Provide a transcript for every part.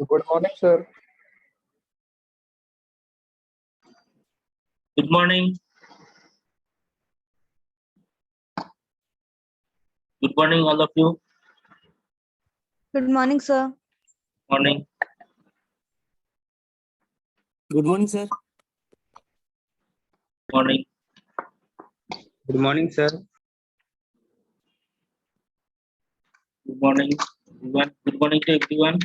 Good morning, sir. Good morning. Good morning, all of you. Good morning, sir. Morning. Good morning, sir. Morning. Good morning, sir. Good morning, everyone. Good morning to everyone.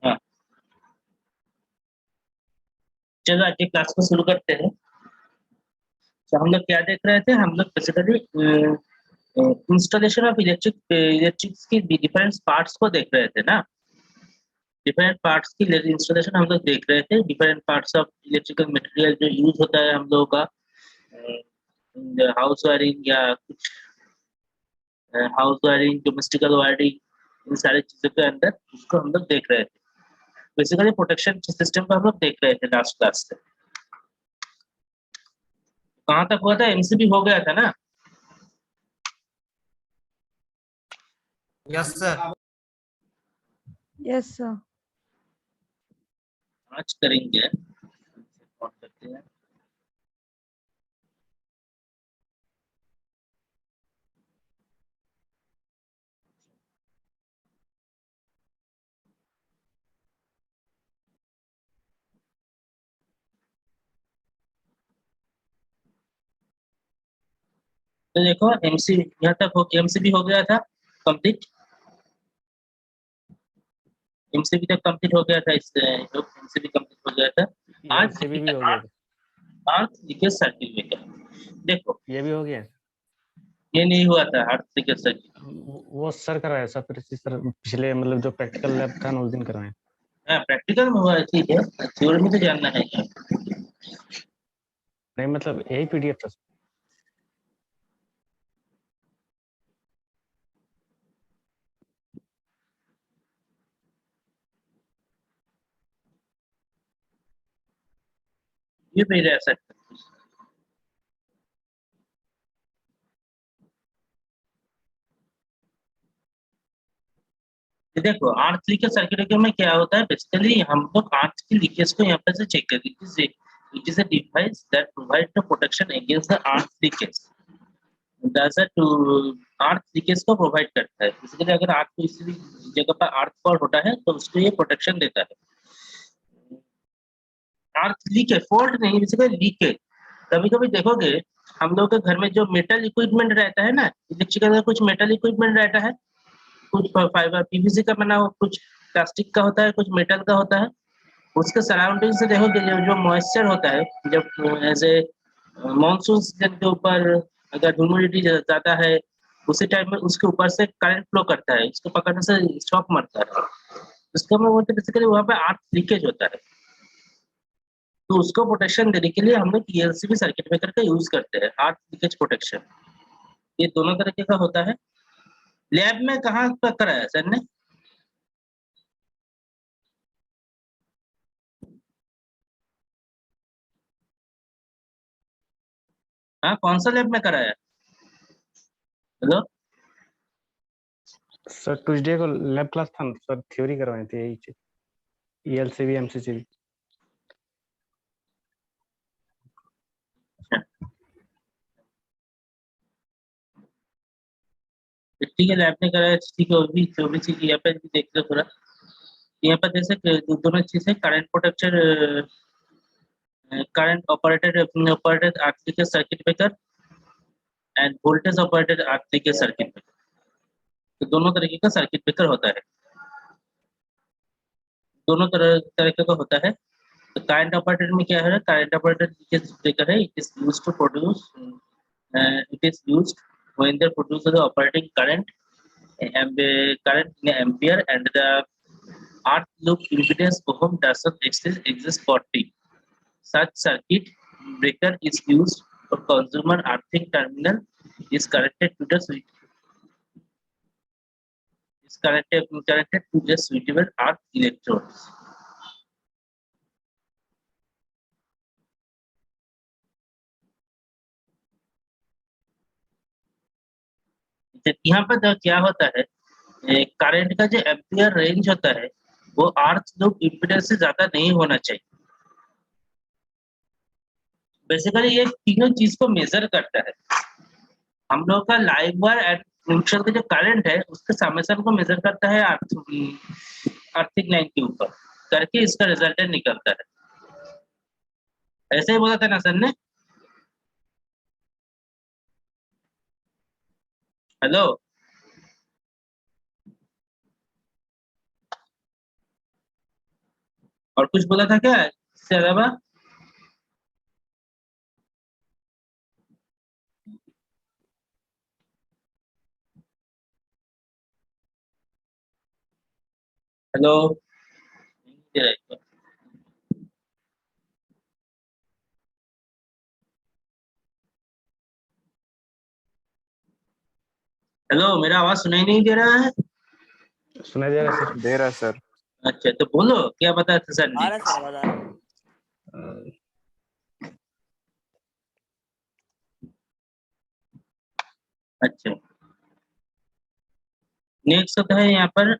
हाँ, चलो आज के class को शुरू करते हैं। तो हम लोग क्या देख रहे थे? हम लोग बेसिकली इंस्टॉलेशन ऑफ इलेक्ट्रिक्स की डिफरेंट पार्ट्स को देख रहे थे ना। डिफरेंट पार्ट्स की इंस्टॉलेशन हम लोग देख रहे थे। Different parts of electrical material जो यूज होता है हम लोगों का हाउस वायरिंग या कुछ हाउस वायरिंग, डोमेस्टिकल वायरिंग, इन सारी चीजों के अंदर उसको हम लोग देख रहे थे। बेसिकली प्रोटेक्शन सिस्टम को हम लोग देख रहे थे लास्ट क्लास से। कहाँ तक हुआ था? एमसीबी हो गया था ना? Yes, sir. Yes, sir. आज करेंगे। और करते हैं। तो देखो यहाँ तक एमसीबी हो गया था कंप्लीट। एमसीबी तक कंप्लीट हो गया था। एमसीबी कंप्लीट हो गया था। आज MCB भी हो गया था। अर्थ लीकेज सर्टिफिकेट देखो, ये भी हो गया। ये नहीं हुआ था अर्थ लीकेज सर्टिफिकेट। वो सर कराया सर, सर पिछले मतलब जो प्रैक्टिकल लैब था ना उस दिन कराया। हाँ, प्रैक्टिकल में हुआ है, ठीक है। थ्योरी में तो जानना है क्या? नहीं मतलब यही पीडीएफ था। ये भी रह सकता है। ये देखो अर्थ लीकेज सर्किट में क्या होता है, बेसिकली हम लोग अर्थ की लीकेज को यहाँ पर से चेक करते हैं। It is a device that provide the protection against the earth leakage. Earth leakage को प्रोवाइड करता है। बेसिकली अगर अर्थ को किसी जगह पर अर्थ फॉल होता है तो उसको ये प्रोटेक्शन देता है। अर्थ लीकेज फॉल्ट नहीं, बेसिकली लीकेज। कभी कभी देखोगे हम लोग के घर में जो मेटल इक्विपमेंट रहता है ना, इलेक्ट्रिकल का कुछ मेटल इक्विपमेंट रहता है, कुछ फाइबर पीवीसी का बना हो, कुछ प्लास्टिक का होता है, कुछ मेटल का होता है। उसके सराउंडिंग से देखोगे जो मॉइस्चर होता है, जब ऐसे मानसून सीजन के ऊपर अगर ह्यूमिडिटी ज्यादा है उसी टाइम में उसके ऊपर से करंट फ्लो करता है, उसको पकड़ने से शॉक मरता है। उसको हम बोलते हैं बेसिकली वहाँ पे अर्थ लीकेज होता है। तो उसको प्रोटेक्शन देने के लिए हम लोग ईएलसीबी सर्किट ब्रेकर का यूज करते हैं, अर्थ लीकेज प्रोटेक्शन। ये दोनों तरीके का होता है। लैब में कहाँ पर कराया सर ने? हाँ, कौन सा लैब में कराया? हेलो सर ट्यूसडे को लैब क्लास था सर, थ्योरी करवाए थे यही चीज, ईएलसीबी एमसीसीबी। ठीक है, लैब ने कराया, ठीक है, वो भी जो भी चीज यहाँ पे भी देख लो थोड़ा। यहाँ पर जैसे दोनों चीज है, current potential, current operated RC circuit breaker end voltage operated RC circuit breaker. तो दोनों तरीके का सर्किट ब्रेकर होता है, दोनों तरीके का होता है। तो करंट ऑपरेटेड में क्या है, करंट ऑपरेटेड ब्रेकर है, it is used to produce, it is used when they produce the operating current current in ampere and the earth loop impedance ohm does not exist for T. Such circuit breaker is used for consumer earthing terminal is connected to the switch is connected to the suitable earth electrodes. यहाँ पर क्या होता है, current का जो ampere range होता है वो अर्थ लूप इम्पीडेंस से ज्यादा नहीं होना चाहिए। बेसिकली ये तीनों चीज को मेजर करता है। हम लोग का लाइव वायर एंड न्यूट्रल का जो करंट है उसके समेशन को मेजर करता है आर्थिक लाइन के ऊपर करके इसका रिजल्टेंट निकलता है। ऐसे ही बोला था ना सर ने? हेलो, और कुछ बोला था क्या इससे अलावा? हेलो, हेलो, मेरा आवाज सुनाई नहीं दे रहा है? सुनाई दे रहा है सर। दे रहा है सर। अच्छा, तो बोलो क्या बताया था सर आ ने? रहा है सर, आवाज आ रहा है। अच्छा, नेक्स्ट होता है यहाँ पर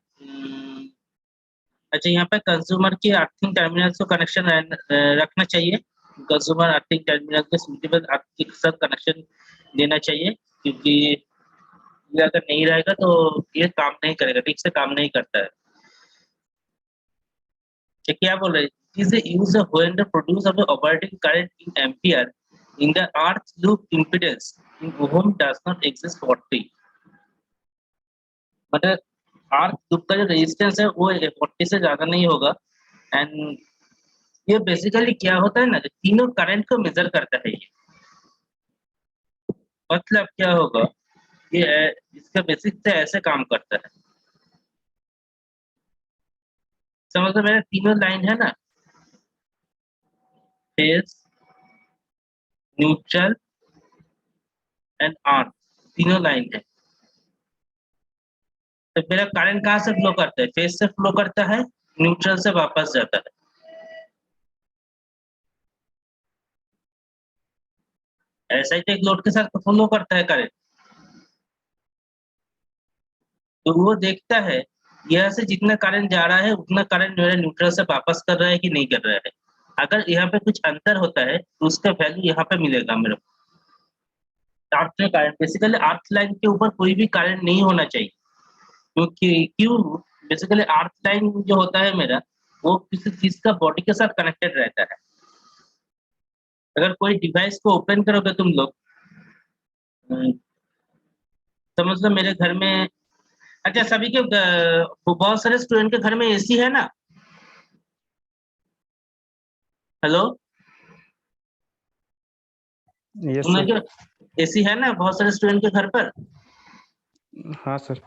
अच्छा, यहाँ पे कंज्यूमर की अर्थिंग टर्मिनल को कनेक्शन रखना चाहिए। कंज्यूमर अर्थिंग टर्मिनल के सूटेबल अर्थ के साथ कनेक्शन देना चाहिए, क्योंकि ये अगर नहीं रहेगा तो ये काम नहीं करेगा, ठीक से काम नहीं करता है। तो क्या बोल रहे हैं, is the use of when the produce of the operating current in ampere in the earth loop impedance in ohm does not exist for T। मतलब अर्थ लूप का जो रेजिस्टेंस है वो 40 से ज्यादा नहीं होगा। एंड ये बेसिकली क्या होता है ना, तीनों करंट को मेजर करता है ये। मतलब क्या होगा, ये इसका बेसिक से ऐसे काम करता है। समझ लो मेरे तीनों लाइन है ना, फेज, न्यूट्रल एंड अर्थ, तीनों लाइन है। तो मेरा करंट कहाँ से फ्लो करता है? फेज से फ्लो करता है, न्यूट्रल से वापस जाता है। ऐसा ही तो एक लोड के साथ फ्लो करता है करंट। तो वो देखता है यहाँ से जितना करंट जा रहा है उतना करंट मेरे न्यूट्रल से वापस कर रहा है कि नहीं कर रहा है। अगर यहाँ पे कुछ अंतर होता है तो उसका वैल्यू यहाँ पे मिलेगा मेरे को। अर्थ में करंट, बेसिकली अर्थ लाइन के ऊपर कोई भी करंट नहीं होना चाहिए, क्यों बेसिकली अर्थ लाइन जो होता है मेरा वो किसी चीज का बॉडी के साथ कनेक्टेड रहता है। अगर कोई डिवाइस को ओपन करोगे तुम लोग, समझ लो मेरे घर में, अच्छा सभी के बहुत सारे स्टूडेंट के घर में एसी है ना? हेलो, यस तुम सर। एसी है ना बहुत सारे स्टूडेंट के घर पर? हाँ सर।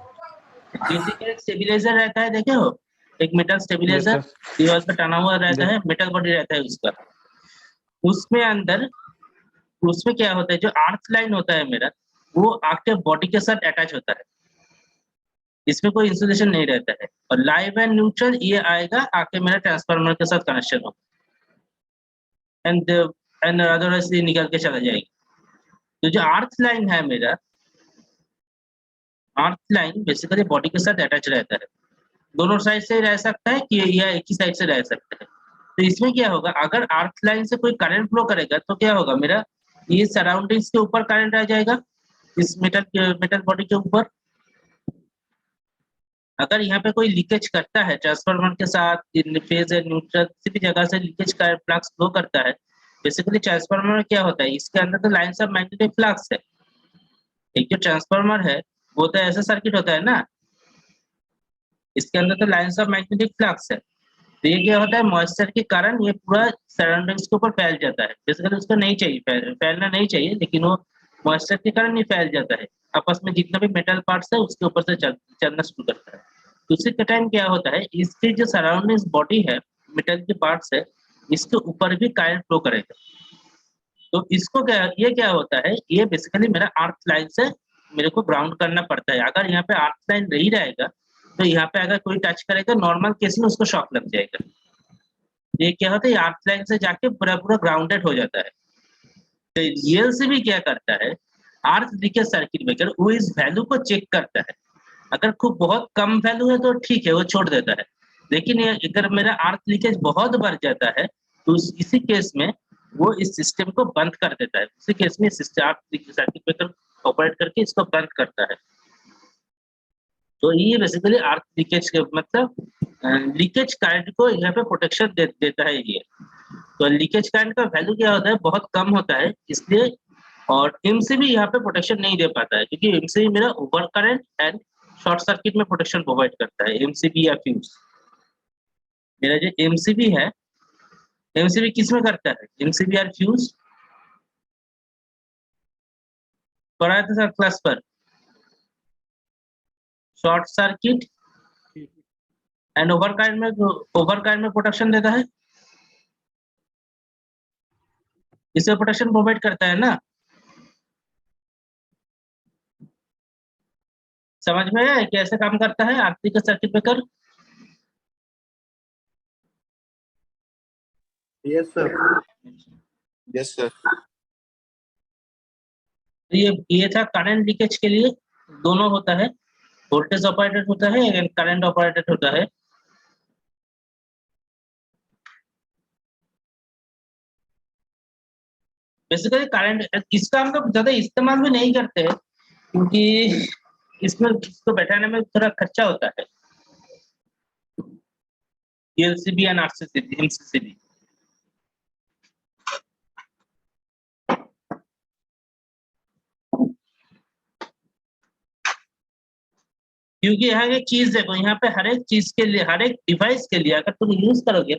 एसी का एक स्टेबलाइजर रहता है, देखे हो? एक मेटल यस स्टेबलाइजर सर। दीवार पर टना हुआ रहता Yes. है, मेटल बॉडी रहता है उसका। उसमें अंदर उसमें क्या होता है, जो अर्थ लाइन होता है मेरा वो आपके बॉडी के साथ अटैच होता है, इसमें कोई इंसुलेशन नहीं रहता है। और लाइव एंड न्यूट्रल ये आएगा आके मेरा ट्रांसफार्मर के साथ कनेक्शन हो, एंड अदरवाइज ये निकल के चला जाएगी। तो जो अर्थ लाइन है मेरा, अर्थ लाइन बेसिकली बॉडी के साथ अटैच रहता है, दोनों साइड से रह सकता है कि या एक ही साइड से रह सकता है। तो इसमें क्या होगा, अगर अर्थ लाइन से कोई करंट फ्लो करेगा तो क्या होगा, मेरा ये सराउंडिंग्स के ऊपर करंट आ जाएगा, इस मेटल बॉडी के ऊपर, अगर यहाँ पे कोई लीकेज करता है ट्रांसफार्मर के साथ, इन फेज या न्यूट्रल किसी भी जगह से लीकेज का फ्लक्स फ्लो करता है, बेसिकली ट्रांसफार्मर में क्या होता है, इसके अंदर तो लाइंस ऑफ मैग्नेटिक फ्लक्स है। एक जो ट्रांसफार्मर है वो तो ऐसा सर्किट होता है ना, इसके अंदर तो लाइंस ऑफ मैग्नेटिक फ्लक्स है। तो ये क्या होता है, मॉइस्चर के कारण ये पूरा सराउंडिंग्स के ऊपर फैल जाता है। बेसिकली उसको नहीं चाहिए, फैलना नहीं चाहिए, लेकिन वो मॉइस्चर के कारण ये फैल जाता है। आपस में जितना भी मेटल पार्ट्स है उसके ऊपर से चलना शुरू करता है। दूसरे के टाइम क्या होता है, इसके जो सराउंडिंग्स बॉडी है, मेटल के पार्ट्स है, इसके ऊपर भी करंट फ्लो करेगा। तो इसको क्या, ये क्या होता है, ये बेसिकली मेरा अर्थ लाइन से मेरे को ग्राउंड करना पड़ता है। अगर यहाँ पे अर्थ लाइन नहीं रहेगा तो यहाँ पे अगर कोई टच करेगा नॉर्मल केस में उसको शॉक लग जाएगा। ये क्या होता है, अर्थ लाइन से जाके पूरा पूरा ग्राउंडेड हो जाता है। तो रियल से भी क्या करता है, अर्थ लीकेज सर्किट ब्रेकर वो इस वैल्यू को चेक करता है। अगर खूब बहुत कम वैल्यू है तो ठीक है, वो छोड़ देता है। लेकिन ये अगर मेरा अर्थ लीकेज बहुत बढ़ जाता है तो इसी केस में वो इस सिस्टम को बंद कर देता है। इसी केस में अर्थ सर्किट ब्रेकर ऑपरेट करके इसको बंद करता है। तो ये बेसिकली अर्थ लीकेज के मतलब लीकेज करंट को यहाँ पे प्रोटेक्शन देता है ये। तो लीकेज करंट का वैल्यू क्या होता है, बहुत कम होता है, इसलिए। और एमसीबी यहाँ पे प्रोटेक्शन नहीं दे पाता है, क्योंकि एमसीबी मेरा over current and short circuit में प्रोटेक्शन प्रोवाइड करता है। एमसीबी या फ्यूज, मेरा जो एमसीबी है, एमसीबी किस में करता है, एमसीबी और फ्यूज पढ़ाया था सर क्लास पर। Short circuit and over current में प्रोटेक्शन देता है, इससे प्रोटेक्शन प्रोवाइड करता है ना। समझ में आया कैसे काम करता है आरसी का circuit breaker? Yes, sir. Yes, sir. ये था करंट लीकेज के लिए। दोनों होता है, वोल्टेज ऑपरेटेड होता है एंड करंट ऑपरेटेड होता है। बेसिकली करंट इसका हम लोग ज्यादा इस्तेमाल भी नहीं करते हैं, क्योंकि इसमें इसको बैठाने में थोड़ा खर्चा होता है। LCB and RCCB, MCCB. क्योंकि यहाँ एक चीज देखो, यहाँ पे हर एक चीज के लिए, हर एक डिवाइस के लिए अगर तुम यूज करोगे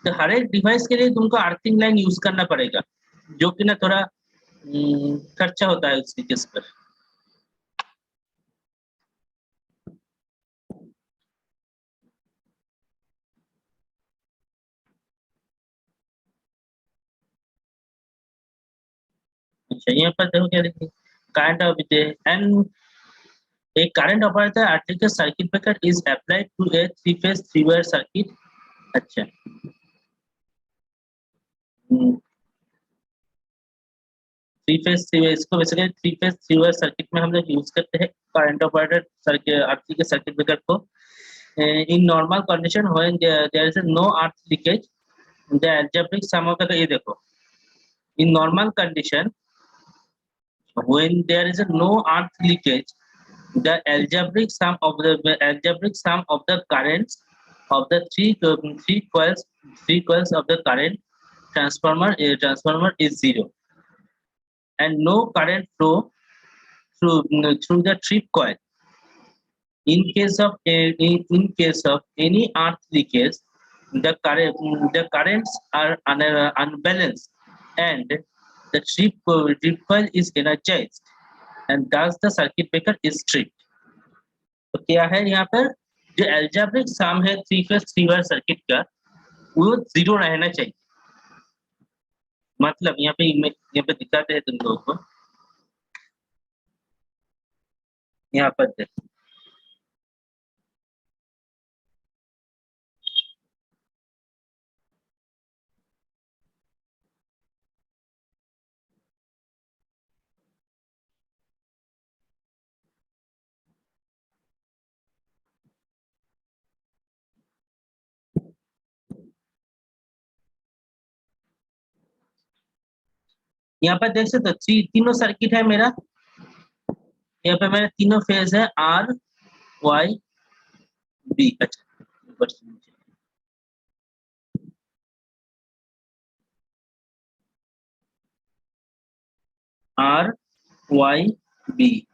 तो हर एक डिवाइस के लिए तुमको अर्थिंग लाइन यूज करना पड़ेगा, जो कि ना थोड़ा खर्चा होता है उसकी केस पर। अच्छा, यहाँ पर देखो क्या लिखा है, current of and a current operator electrical circuit breaker is applied to a three-phase three-wire circuit। अच्छा, थ्री फेज थ्री, इसको basically three phase three wire circuit में हम लोग यूज करते हैं करंट ऑपरेटेड सर्किट, आरसी के सर्किट ब्रेकर को। In normal condition when there is no earth leakage, the algebraic sum of the, ये देखो, in normal condition when there is no earth leakage, the algebraic sum of the currents of the three coils of the current transformer is zero, and no current flow through the trip coil. In case of any earth leakage, the currents are unbalanced, and the trip coil is energized, and thus the circuit breaker is tripped। तो क्या है यहाँ पर, जो algebraic sum है three phase three wire circuit का, वो zero रहना चाहिए। मतलब यहाँ पे दिखाते हैं तुम लोगों को, यहाँ पर देखो, यहाँ पर देख सकते हो तीनों सर्किट है मेरा। यहाँ पे मेरे तीनों फेज है, आर वाई बी, अच्छा ऊपर से नीचे। आर वाई बी,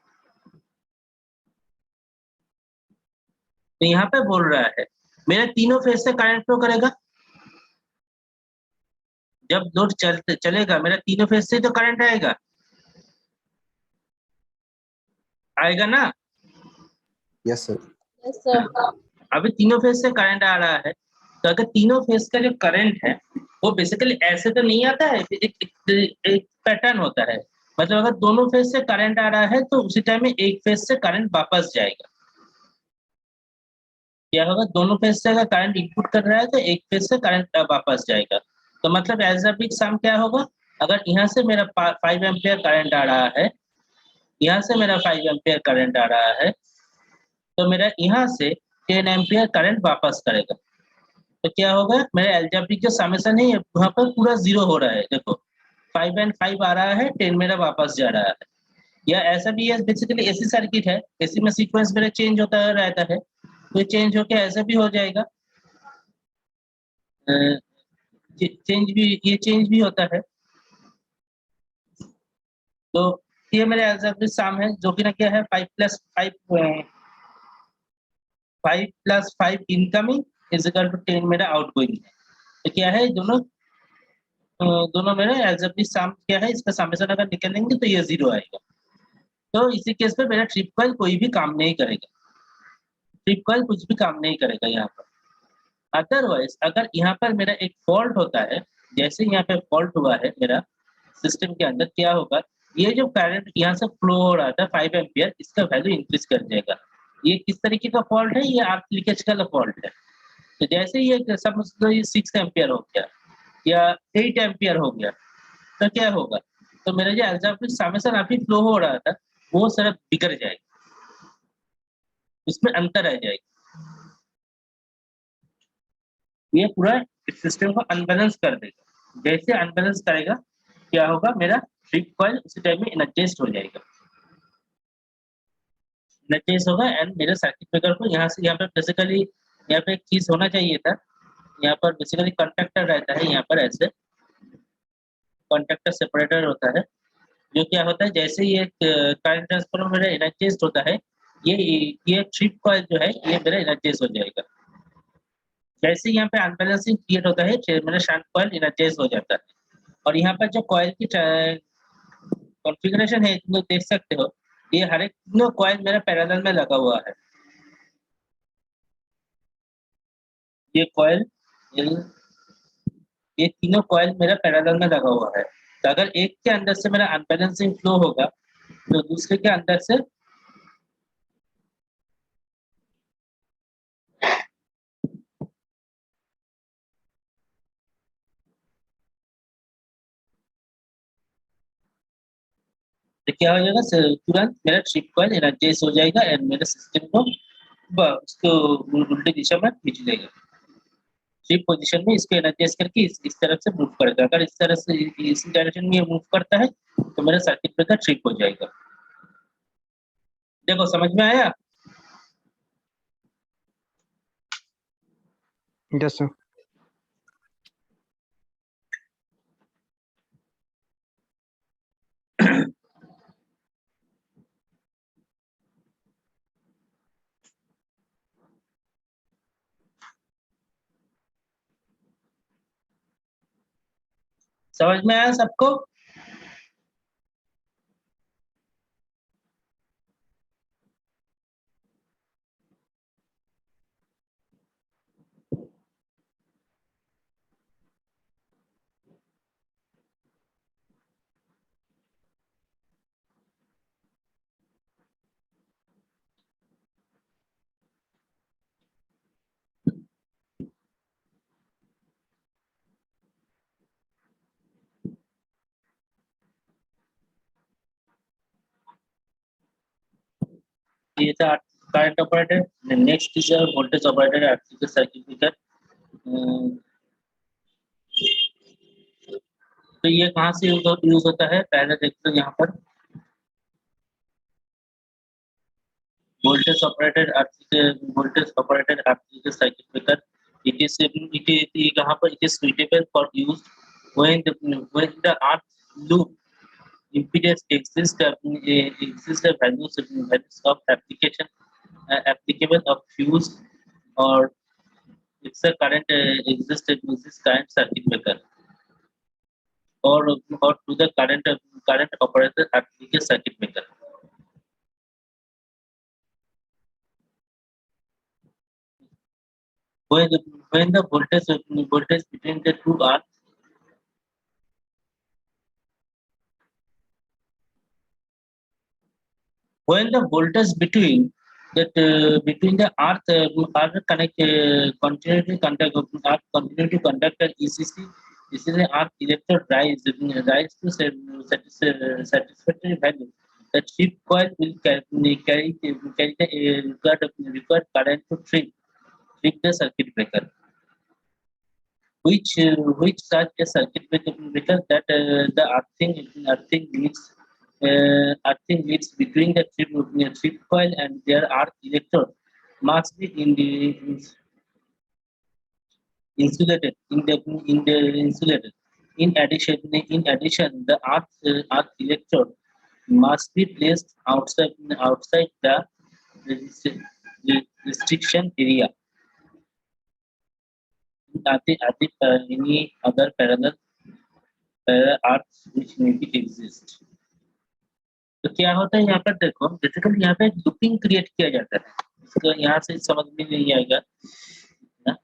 तो यहाँ पे बोल रहा है मेरा तीनों फेज से करंट फ्लो करेगा। जब लोड चलेगा मेरा तीनों फेज से तो करंट आएगा, आएगा ना। Yes, sir. अभी तीनों फेज से करंट आ रहा है, तो अगर तीनों फेज का जो करंट है वो बेसिकली ऐसे तो नहीं आता है, एक पैटर्न होता है। मतलब अगर दोनों फेज से करंट आ रहा है तो उसी टाइम में एक फेज से करंट वापस जाएगा। क्या होगा, दोनों फेज से अगर करंट इनपुट कर रहा है तो एक फेज से करंट वापस जाएगा। तो मतलब एज अ बिग सम क्या होगा, अगर यहाँ से मेरा 5 एम्पियर करंट आ रहा है, यहाँ से मेरा 5 एम्पियर करंट आ रहा है, तो मेरा यहाँ से 10 एम्पियर करंट वापस करेगा। तो क्या होगा, मेरा एल्जेब्रिक जो समेशन है वहाँ पर पूरा जीरो हो रहा है। देखो 5 एंड 5 आ रहा है, 10 मेरा वापस जा रहा है। या ऐसा भी है, बेसिकली एसी सर्किट है, एसी में सीक्वेंस मेरा चेंज होता रहता है, तो चेंज होके ऐसा भी हो जाएगा। चेंज भी, ये चेंज भी होता है। तो ये मेरे एल्जेब्रिक सम है, जो कि ना क्या है 5 + 5 इनकमिंग इज इक्वल टू 10 मेरा आउटगोइंग है। तो क्या है, दोनों मेरे एल्जेब्रिक सम क्या है, इसका समेशन अगर निकालेंगे तो ये 0 आएगा। तो इसी केस में मेरा ट्रिप कॉइल कोई भी काम नहीं करेगा, ट्रिप कॉइल कुछ भी काम नहीं करेगा यहाँ पर। अदरवाइज अगर यहाँ पर मेरा एक फॉल्ट होता है, जैसे यहाँ पे फॉल्ट हुआ है मेरा सिस्टम के अंदर, क्या होगा, ये जो करंट यहाँ से फ्लो हो रहा था 5 एम्पियर, इसका वैल्यू इंक्रीज कर जाएगा। ये किस तरीके का फॉल्ट है, ये आर्क लीकेज का फॉल्ट है। तो जैसे ये समझ लो ये 6 एम्पियर हो गया या 8 एम्पियर हो गया, तो क्या होगा, तो मेरा जो एल्जेब्रिक समेशन अभी फ्लो हो रहा था वो सिर्फ बिगड़ जाएगा, उसमें अंतर आ जाएगा। ये पूरा सिस्टम को अनबैलेंस कर देगा। जैसे अनबैलेंस करेगा क्या होगा, मेरा ट्रिप कॉइल उसी टाइम में एनर्जाइज्ड हो जाएगा, एनर्जाइज होगा एंड मेरे सर्किट ब्रेकर को यहाँ से यहाँ पे बेसिकली यहाँ पे एक चीज होना चाहिए था, यहाँ पर बेसिकली कंडक्टर रहता है, यहाँ पर ऐसे कंडक्टर सेपरेटर होता है, जो क्या होता है जैसे ये करंट ट्रांसफार्मर मेरा एनर्जाइज्ड होता है, ये ट्रिप कॉइल जो है ये मेरा एनर्जाइज हो जाएगा। जैसे यहाँ पे अनबैलेंसिंग क्रिएट होता है, मेरा शंट कॉइल एनर्जाइज हो जाता है। और यहाँ पर जो कॉइल की कॉन्फ़िगरेशन है तुम लोग देख सकते हो, ये हर एक तीनों कॉइल मेरा पैरेलल में लगा हुआ है। ये कॉइल, ये तीनों कॉइल मेरा पैरेलल में लगा हुआ है। तो अगर एक के अंदर से मेरा अनबैलेंसिंग फ्लो होगा तो दूसरे के अंदर से तो क्या हो जाएगा, तुरंत मेरा ट्रिप कॉइल एनर्जाइज हो जाएगा एंड मेरे सिस्टम को उसको उल्टी दिशा में खींच लेगा। ट्रिप पोजीशन में इसको एनर्जाइज करके इस तरफ से मूव करेगा। अगर इस तरह से इस डायरेक्शन में मूव करता है तो मेरा सर्किट ब्रेकर ट्रिप हो जाएगा। देखो समझ में आया। Yes sir. समझ में आया सबको। ये था current operator. Next is voltage operator electrical circuit breaker. तो ये कहाँ से यूज होता है, पहले देखते हैं यहाँ पर। voltage operated RC circuit breaker. It is यहाँ पर it is suitable for use when the earth loop impedance exists a values of application applicable of fuse or it's a current exists current circuit breaker or to the current operated application circuit breaker. When the voltage between the two are when the voltage between the earth are continue to conduct an ECC. This is an earth electrode rise to satisfactory value. The chip coil will carry the required current to trip the circuit breaker. Which such a circuit breaker that the earthing leads between the trip coil and their earth electrode must be insulated. In addition, the earth electrode must be placed outside the restriction area. Any other parallel arcs which maybe exist. तो क्या होता है यहाँ पर देखो basically यहाँ पे looping create किया जाता है इसको यहाँ से समझ में नहीं आएगा ना?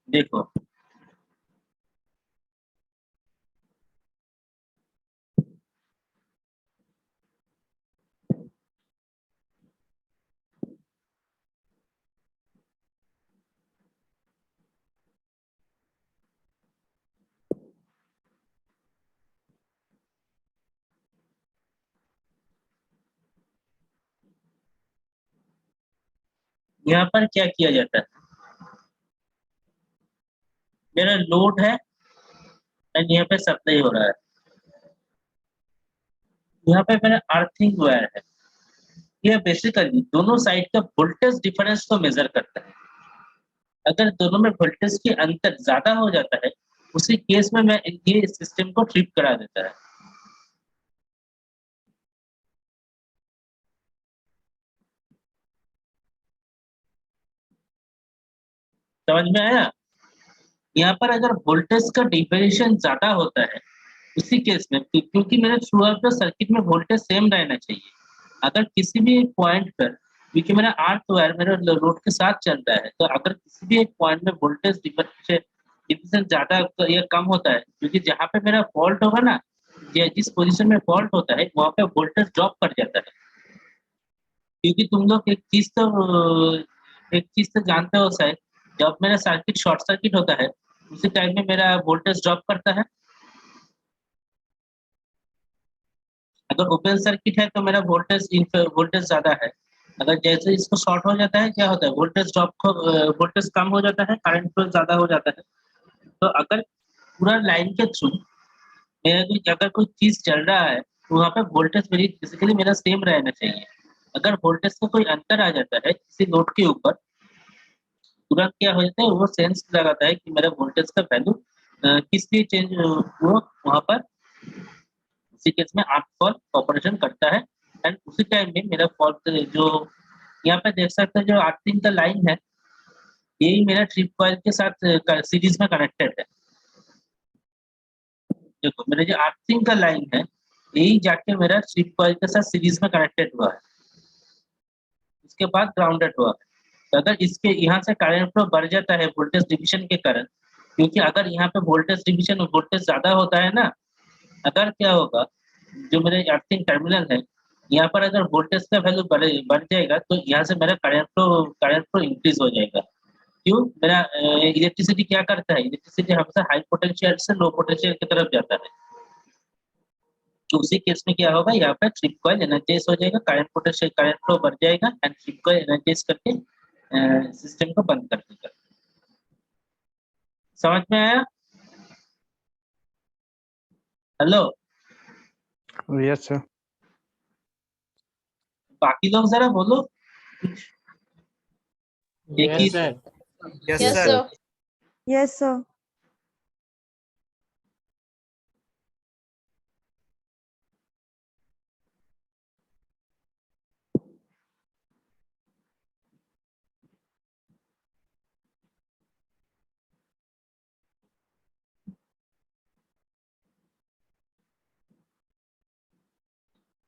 देखो यहाँ पर क्या किया जाता है मेरा लोड है एंड यहाँ पे सप्लाई हो रहा है यहाँ पे मेरा अर्थिंग वायर है यह बेसिकली दोनों साइड का वोल्टेज डिफरेंस को मेजर करता है अगर दोनों में वोल्टेज के अंतर ज्यादा हो जाता है उसी केस में मैं ये सिस्टम को ट्रिप करा देता है समझ में आया यहाँ पर अगर वोल्टेज का डिफरेंशिएशन ज्यादा होता है उसी केस में क्योंकि मेरे थ्रू आउट द सर्किट में वोल्टेज सेम रहना चाहिए अगर किसी भी एक पॉइंट पर क्योंकि मेरा अर्थ वायर मेरे लोड के साथ चल रहा है तो अगर किसी भी एक पॉइंट में वोल्टेज डिफरेंशिएशन ज्यादा या कम होता है क्योंकि जहाँ पे मेरा फॉल्ट होगा ना जिस पोजीशन में फॉल्ट होता है वहाँ पे वोल्टेज ड्रॉप कर जाता है क्योंकि तुम लोग एक चीज तो जानते हो शायद जब मेरा सर्किट शॉर्ट सर्किट होता है उसी टाइम में मेरा वोल्टेज ड्रॉप करता है अगर ओपन सर्किट है तो मेरा वोल्टेज ज्यादा है अगर जैसे इसको शॉर्ट हो जाता है क्या होता है वोल्टेज कम हो जाता है करंट फ्लो ज्यादा हो जाता है तो अगर पूरा लाइन के थ्रू अगर कोई चीज चल रहा है तो वहाँ पे वोल्टेज बेसिकली मेरा सेम रहना चाहिए अगर वोल्टेज का कोई अंतर आ जाता है किसी लोड के ऊपर तुरंत क्या हो जाता है वो सेंस लगाता है कि मेरा वोल्टेज का वैल्यू किस लिए चेंज वो वहाँ पर उसी केस में आप फॉल ऑपरेशन करता है एंड उसी टाइम में मेरा फॉल्ट जो यहाँ पे देख सकते हैं जो अर्थिंग का लाइन है यही मेरा ट्रिप कॉइल के साथ सीरीज में कनेक्टेड है देखो मेरा जो अर्थिंग का लाइन है यही जाके मेरा ट्रिप कॉइल के साथ सीरीज में कनेक्टेड हुआ है उसके बाद ग्राउंडेड हुआ है तो अगर इसके यहाँ से करंट फ्लो बढ़ जाता है वोल्टेज डिविजन के कारण क्योंकि अगर यहाँ पे वोल्टेज डिविजन वोल्टेज ज्यादा होता है ना अगर क्या होगा जो मेरे अर्थिंग टर्मिनल है यहाँ पर अगर वोल्टेज का वैल्यू बढ़ जाएगा तो यहाँ से मेरा करंट फ्लो इंक्रीज हो जाएगा क्यों मेरा इलेक्ट्रिसिटी क्या करता है इलेक्ट्रिसिटी हमेशा हाई पोटेंशियल से लो पोटेंशियल की तरफ जाता है तो उसी केस में क्या होगा यहाँ पर ट्रिप कॉइल एनर्जाइज हो जाएगा करंट फ्लो बढ़ जाएगा एंड ट्रिप कॉइल एनर्जाइज करके सिस्टम को बंद कर देगा समझ में आया? Hello, yes sir. बाकी लोग जरा बोलो कुछ। एक ही Yes, sir. Yes, Yes, sir. sir. Yes, sir.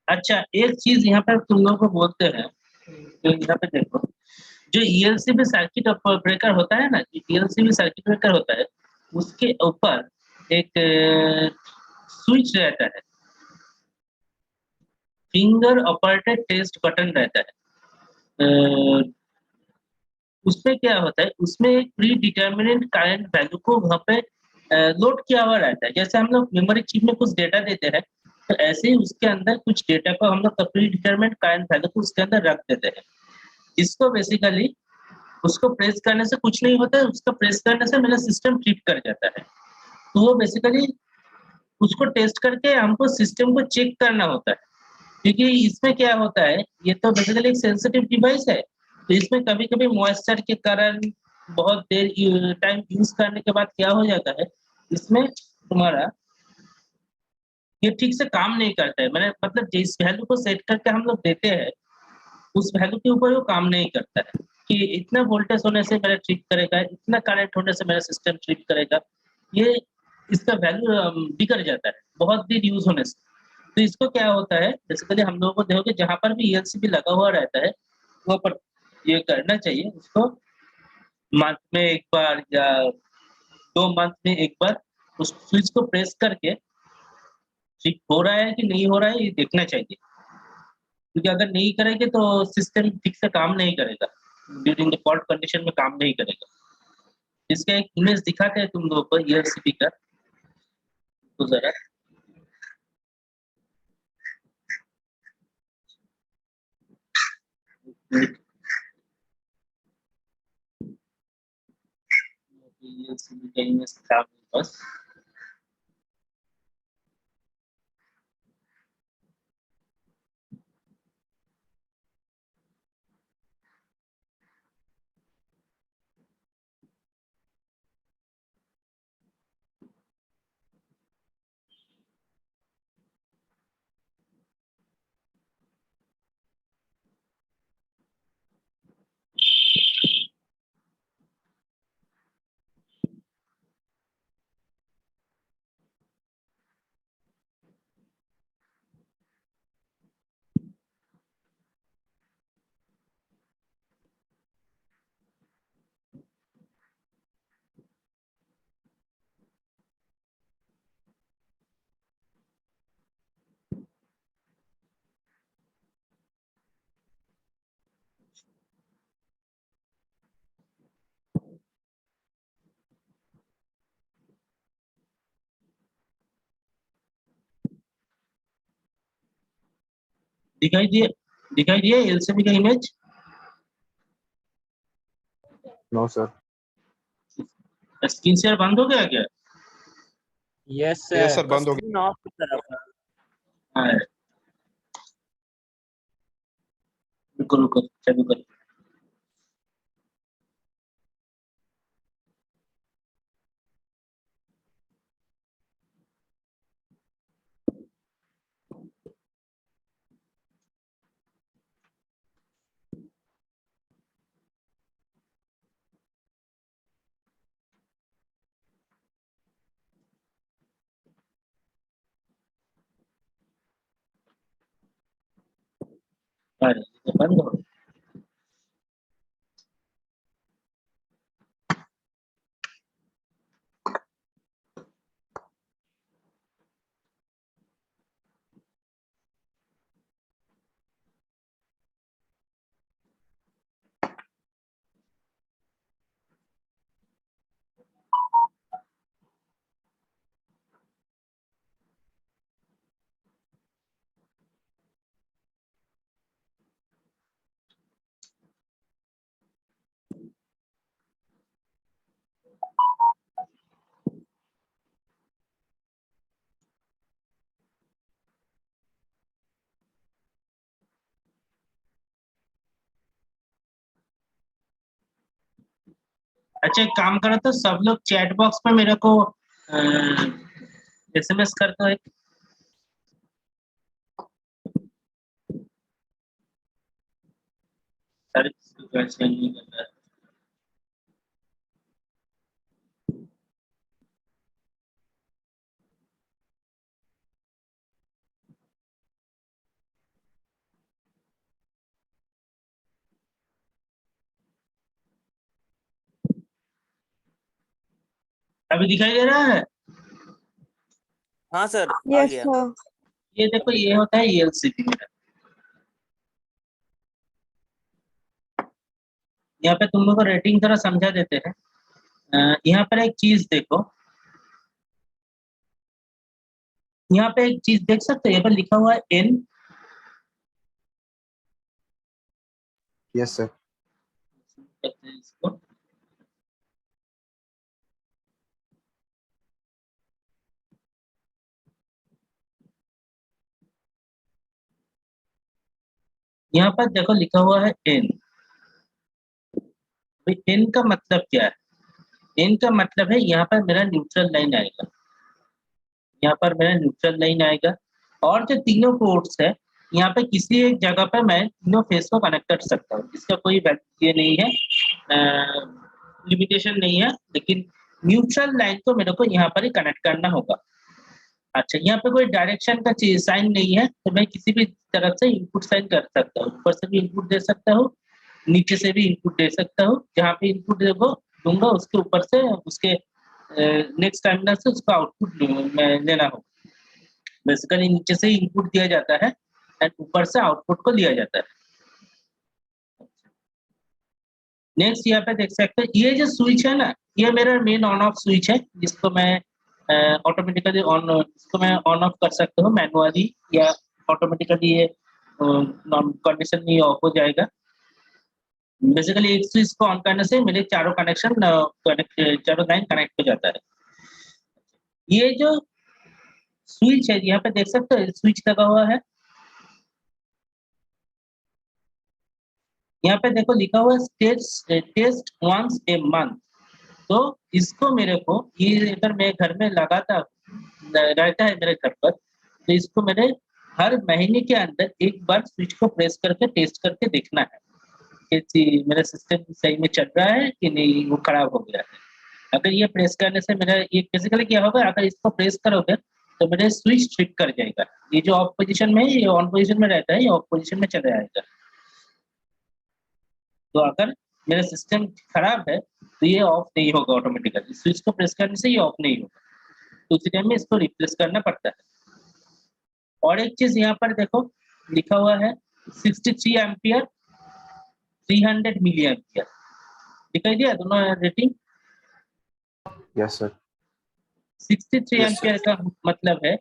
अच्छा, एक चीज यहाँ पर तुम लोग को बोलते हैं, तो यहाँ पे देखो, जो ईएलसीबी सर्किट ब्रेकर होता है ना, ईएलसीबी सर्किट ब्रेकर होता है, उसके ऊपर एक स्विच रहता है, फिंगर ऑपरेटेड टेस्ट बटन रहता है। उसमें क्या होता है, उसमें एक प्री डिटर्मिनेट करंट वैल्यू को वहाँ पे लोड किया हुआ रहता है। जैसे हम लोग मेमोरी चिप में कुछ डेटा देते हैं, तो ऐसे ही उसके अंदर कुछ डेटा को हम लोग प्री डिटर्मिनेट करंट वैल्यू को उसके अंदर रख देते हैं। इसको बेसिकली उसको प्रेस करने से कुछ नहीं होता है, उसको प्रेस करने से मेरा सिस्टम ट्रिप कर जाता है। तो वो बेसिकली उसको टेस्ट करके हमको सिस्टम को चेक करना होता है, क्योंकि इसमें क्या होता है, ये तो बेसिकली एक सेंसिटिव डिवाइस है, तो इसमें कभी-कभी मॉइस्चर के कारण बहुत देर टाइम यूज करने के बाद क्या हो जाता है, इसमें तुम्हारा ये ठीक से काम नहीं करता है। मैंने मतलब जिस वैल्यू को सेट करके हम लोग देते हैं, उस वैल्यू के ऊपर वो काम नहीं करता है कि इतना वोल्टेज होने से मेरा ट्रिप करेगा, इतना करंट होने से मेरा सिस्टम ट्रिप करेगा। ये इसका वैल्यू बिगड़ जाता है बहुत देर यूज होने से। तो इसको क्या होता है, बेसिकली हम लोगों को देखोगे जहाँ पर भी ईएलसीबी लगा हुआ रहता है, वहाँ पर ये करना चाहिए, उसको मंथ में एक बार या 2 मंथ में एक बार उस स्विच को प्रेस करके ठीक हो रहा है कि नहीं हो रहा है, ये देखना चाहिए। क्योंकि अगर नहीं करेंगे तो सिस्टम ठीक से काम नहीं करेगा, ड्यूरिंग द फॉल्ट कंडीशन में काम नहीं करेगा। इसका एक इमेज दिखाते हैं तुम लोगों को ईएलसीबी का, तो जरा ईएलसीबी का इमेज था मेरे पास। दिखाई दिया एलसीबी का image? No, sir. Screen share बंद हो गया क्या? Yes, sir. Yes, sir, बंद हो Screen off कर अपना। हाँ, रुको रुको चालू कर। अरे ये बंद हो गया। अच्छा, एक काम करो तो सब लोग चैट बॉक्स में मेरे को SMS कर दो एक। सर कैसे नहीं कर रहा है। अभी दिखाई दे रहा है? हाँ सर, आ Yes, गया। sir. ये देखो, ये होता है ELCP मेरा। यहाँ पे तुम लोग को रेटिंग थोड़ा समझा देते हैं। यहाँ पर एक चीज देखो, यहाँ पे एक चीज देख सकते हो, यहाँ पर लिखा हुआ है N। Yes, sir. कहते हैं इसको। यहाँ पर देखो लिखा हुआ है N। भाई N का मतलब क्या है? N का मतलब है यहाँ पर मेरा न्यूट्रल लाइन आएगा, यहाँ पर मेरा न्यूट्रल लाइन आएगा, और जो तीनों पोर्ट्स है यहाँ पे किसी एक जगह पे मैं तीनों फेस को कनेक्ट कर सकता हूँ। इसका कोई ये नहीं है, लिमिटेशन नहीं है, लेकिन न्यूट्रल लाइन को मेरे को यहाँ पर ही कनेक्ट करना होगा। अच्छा, यहाँ पे कोई डायरेक्शन का साइन नहीं है, तो मैं किसी भी तरफ से इनपुट साइन कर सकता हूँ। ऊपर से भी इनपुट दे सकता हूँ, नीचे से भी इनपुट दे सकता हूँ। जहाँ पे इनपुट देखो दूंगा उसके ऊपर से उसके नेक्स्ट टर्मिनल से उसका आउटपुट मैं लेना होगा। बेसिकली नीचे से इनपुट दिया जाता है एंड ऊपर से आउटपुट को लिया जाता है। नेक्स्ट यहाँ पे देख सकते हैं, ये जो स्विच है ना, ये मेरा मेन ऑन ऑफ स्विच है, जिसको मैं ऑटोमेटिकली इसको मैं ऑन ऑफ कर सकता हूँ मैनुअली, या ऑटोमेटिकली ये कंडीशन में ऑफ हो जाएगा। बेसिकली एक स्विच को ऑन करने से मेरे चारों चारों लाइन कनेक्ट हो जाता है। ये जो स्विच है यहाँ पे देख सकते हो, स्विच लगा हुआ है। यहाँ पे देखो लिखा हुआ है टेस्ट वंस ए मंथ। तो इसको मेरे को, ये अगर मैं घर में लगाता रहता है मेरे घर पर, तो इसको मेरे हर महीने के अंदर एक बार स्विच को प्रेस करके टेस्ट करके देखना है कि मेरा सिस्टम सही में चल रहा है कि नहीं, वो खराब हो गया है। अगर ये प्रेस करने से मेरा ये बेसिकली क्या होगा, अगर इसको प्रेस करोगे तो मेरा स्विच ट्रिप कर जाएगा। ये जो ऑफ पोजीशन में है ये ऑन पोजीशन में रहता है, ये ऑफ पोजीशन में चला जाएगा। तो अगर मेरा सिस्टम खराब है तो ये ऑफ नहीं होगा ऑटोमेटिकली, स्विच को प्रेस करने से ये ऑफ नहीं होगा, तो उसी टाइम में इसको रिप्लेस करना पड़ता है। और एक चीज यहाँ पर देखो लिखा हुआ है 63 एम्पियर 300 मिली एम्पियर, दिखाई दिया दोनों rating? Yes, sir. 63 Yes, ampere का मतलब है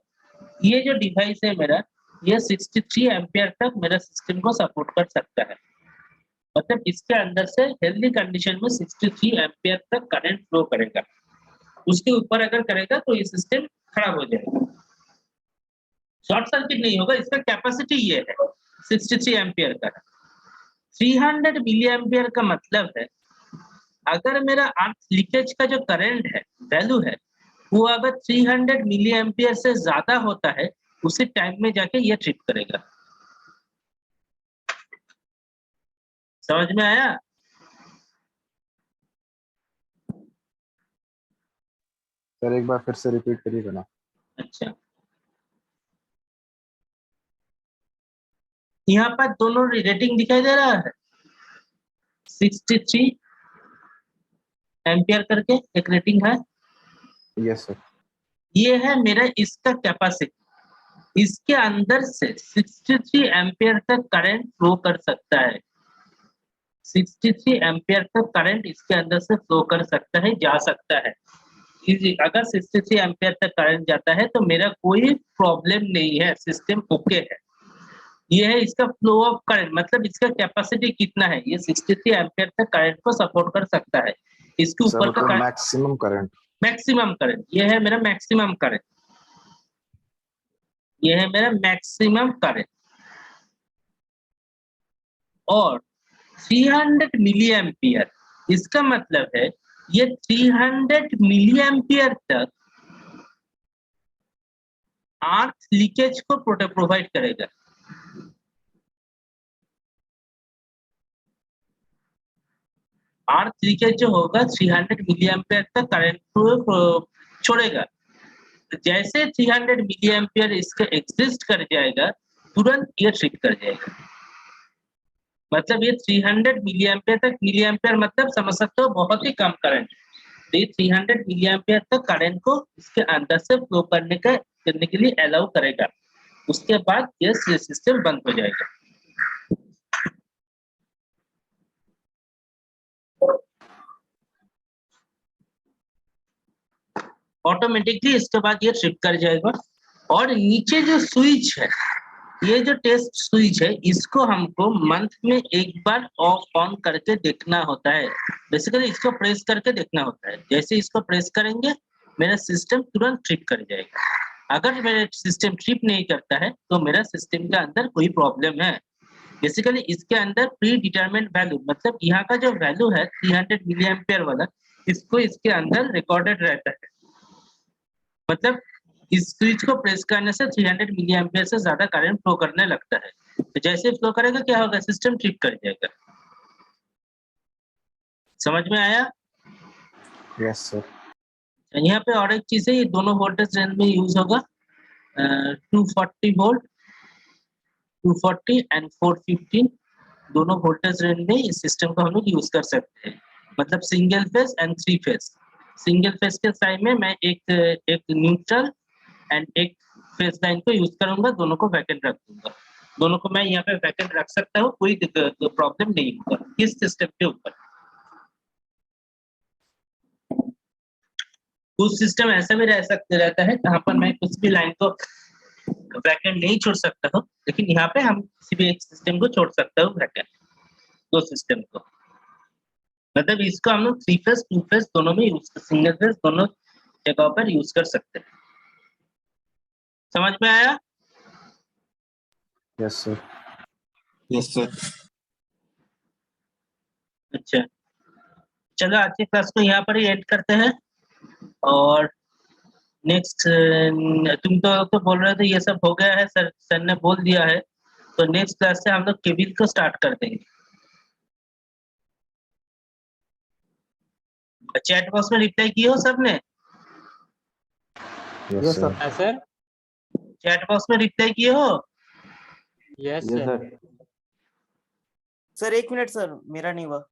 ये जो डिवाइस है मेरा, ये 63 एम्पियर तक मेरा सिस्टम को सपोर्ट कर सकता है। मतलब इसके अंदर से हेल्दी कंडीशन में 63 एम्पियर तक करंट फ्लो करेगा। उसके ऊपर अगर करेगा तो ये सिस्टम खराब हो जाएगा। शॉर्ट सर्किट नहीं होगा, इसका कैपेसिटी ये है 63 एम्पियर का। 300 मिली एम्पियर का मतलब है अगर मेरा अर्थ लीकेज का जो करंट है वैल्यू है, वो अगर 300 मिली एम्पियर से ज्यादा होता है, उसी टाइम में जाके ये ट्रिप करेगा। समझ में आया? सर एक बार फिर से रिपीट करिएगा ना। अच्छा, यहाँ पर दोनों रेटिंग दिखाई दे रहा है 63 एम्पियर करके एक रेटिंग है। Yes, sir. ये है मेरा इसका कैपेसिटी, इसके अंदर से 63 एम्पियर तक करंट फ्लो कर सकता है। 63 एम्पियर तक करंट इसके अंदर से फ्लो कर सकता है, जा सकता है। अगर 63 एम्पियर तक करंट जाता है तो मेरा कोई प्रॉब्लम नहीं है, सिस्टम ओके है। ये है इसका फ्लो ऑफ करंट, मतलब इसका कैपेसिटी कितना है, ये 63 एम्पियर तक करंट को सपोर्ट कर सकता है। इसके सर ऊपर का मतलब मैक्सिमम करंट। मैक्सिमम करंट, ये है मेरा मैक्सिमम करंट, ये है मेरा मैक्सिमम करंट। और 300 मिली एम्पियर, इसका मतलब है ये 300 मिली एम्पियर तक अर्थ लीकेज को प्रोवाइड करेगा। अर्थ लीकेज जो होगा 300 मिली एम्पियर तक करंट को छोड़ेगा। तो जैसे 300 मिली एम्पियर इसका एग्जिस्ट कर जाएगा, तुरंत ये ट्रिप कर जाएगा। मतलब ये 300 मिली एम्पियर तक, मिली एम्पियर मतलब समझ सकते हो बहुत ही कम करंट। तो ये 300 मिली एम्पियर तक करंट को इसके अंदर से फ्लो करने के लिए अलाउ करेगा। उसके बाद ये सिस्टम बंद हो जाएगा। ऑटोमेटिकली इसके बाद ये ट्रिप कर जाएगा। और नीचे जो स्विच है, ये जो टेस्ट स्विच है, इसको हमको मंथ में एक बार ऑफ ऑन करके देखना होता है। बेसिकली इसको प्रेस करके देखना होता है। जैसे इसको प्रेस करेंगे मेरा सिस्टम तुरंत ट्रिप कर जाएगा। अगर मेरा सिस्टम ट्रिप नहीं करता है तो मेरा सिस्टम के अंदर कोई प्रॉब्लम है। बेसिकली इसके अंदर प्री डिटरमिन्ड वैल्यू, मतलब यहाँ का जो वैल्यू है 300 मिली एम्पियर वाला, इसको इसके अंदर रिकॉर्डेड रहता है। मतलब इस स्विच को प्रेस करने से 300 मिली एम्पियर से ज्यादा करंट फ्लो करने लगता है। तो जैसे फ्लो करेगा क्या होगा, सिस्टम ट्रिप कर जाएगा। समझ में आया? Yes sir. यहाँ पे और एक चीज है, ये दोनों वोल्टेज रेंज में यूज होगा। 240 वोल्ट, 240 एंड 415 दोनों वोल्टेज रेंज में इस सिस्टम को हम लोग यूज कर सकते हैं। मतलब single phase and 3 phase. Single phase के साइड में मैं एक न्यूट्रल एंड एक फेज लाइन को यूज करूंगा, दोनों को वैकेंट रख दूंगा। दोनों को मैं यहाँ पे वैकेंट रख सकता हूँ, कोई प्रॉब्लम नहीं होगा इस सिस्टम के ऊपर। कुछ सिस्टम ऐसा भी रहता है जहाँ पर मैं कुछ भी लाइन को वैकेंट नहीं छोड़ सकता हूँ, लेकिन यहाँ पे हम किसी भी एक सिस्टम को छोड़ सकता हूँ वैकेंट, दो सिस्टम को। मतलब इसको हम लोग 3 फेज 2 फेज दोनों में यूज, सिंगल फेज दोनों जगह पर यूज कर सकते हैं। समझ में आया? Yes sir. Yes sir. अच्छा, चलो आज की क्लास को यहाँ पर ही एंड करते हैं। और नेक्स्ट, तुम तो बोल रहे थे ये सब हो गया है, सर ने बोल दिया है, तो नेक्स्ट क्लास से हम लोग केबिल को स्टार्ट कर देंगे। चैट बॉक्स में रिप्लाई किए हो सबने? Yes sir. Sir. Chat box में रिप्लाई किए हो? Yes sir. Sir 1 minute sir, मेरा नहीं हुआ।